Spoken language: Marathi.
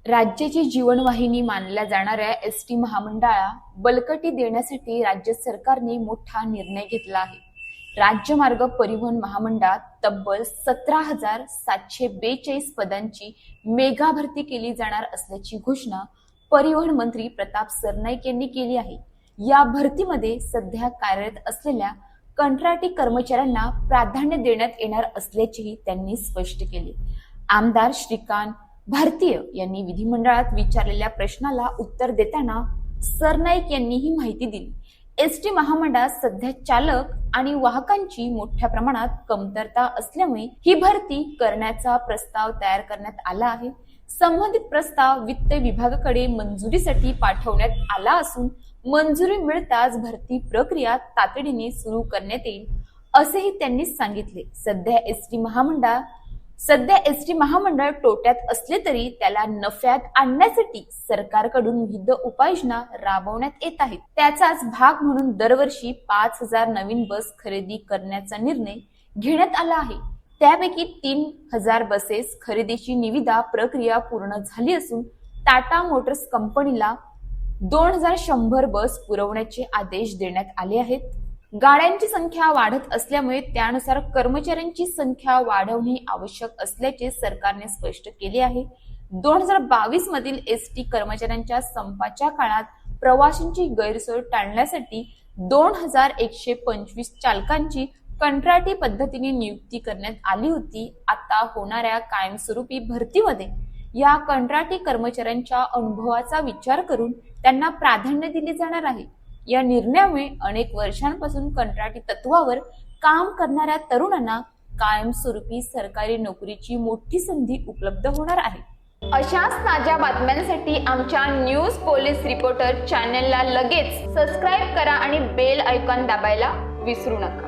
राज्याची जीवनवाहिनी मानल्या जाणाऱ्या एसटी महामंडळाला बळकटी देण्यासाठी राज्य सरकारने मोठा निर्णय घेतला आहे. राज्य मार्ग परिवहन महामंडळात तब्बल 17,742 पदांची मेगा भरती केली जाणार असल्याची घोषणा परिवहन मंत्री प्रताप सरनाईक यांनी केली आहे. या भरतीमध्ये सध्या कार्यरत असलेल्या कंत्राटी कर्मचाऱ्यांना प्राधान्य देण्यात येणार असल्याचेही त्यांनी स्पष्ट केले. आमदार श्रीकांत भारतीय यांनी विधिमंडळात विचारलेल्या प्रश्नाला उत्तर देताना सरनाईक यांनी ही माहिती दिली. एसटी महामंडळात सध्या चालक आणि वाहकांची मोठ्या प्रमाणात कमतरता असल्यामुळे ही भरती करण्याचा प्रस्ताव तयार करण्यात आला आहे. संबंधित प्रस्ताव वित्त विभागाकडे मंजुरीसाठी पाठवण्यात आला असून मंजुरी मिळताच भरती प्रक्रिया तातडीने सुरू करण्यात येईल असेही त्यांनी सांगितले. सध्या एसटी महामंडळ तोट्यात असले तरी त्याला नफ्यात आणण्यासाठी सरकारकडून विविध उपाययोजना राबवण्यात येत आहेत. त्याचाच भाग म्हणून दरवर्षी 5,000 नवीन बस खरेदी करण्याचा निर्णय घेण्यात आला आहे. त्यापैकी 3,000 बसेस खरेदीची निविदा प्रक्रिया पूर्ण झाली असून टाटा मोटर्स कंपनीला 2,100 बस पुरवण्याचे आदेश देण्यात आले आहेत. गाड्यांची संख्या वाढत असल्यामुळे त्यानुसार कर्मचाऱ्यांची संख्या वाढवणे आवश्यक असल्याचे सरकारने स्पष्ट केले आहे. 2022 मधील एसटी कर्मचाऱ्यांच्या संपाच्या काळात प्रवाशांची गैरसोय टाळण्यासाठी 2,125 चालकांची कंत्राटी पद्धतीने नियुक्ती करण्यात आली होती. आता होणाऱ्या कायमस्वरूपी भरतीमध्ये या कंत्राटी कर्मचाऱ्यांच्या अनुभवाचा विचार करून त्यांना प्राधान्य दिले जाणार आहे. या निर्णयामुळे अनेक वर्षांपासून कंत्राटी तत्वावर काम करणाऱ्या तरुणांना कायमस्वरूपी सरकारी नोकरीची मोठी संधी उपलब्ध होणार आहे. अशाच ताज्या बातम्यांसाठी आमच्या न्यूज पोलीस रिपोर्टर चॅनलला लगेच सबस्क्राईब करा आणि बेल आयकॉन दाबायला विसरू नका.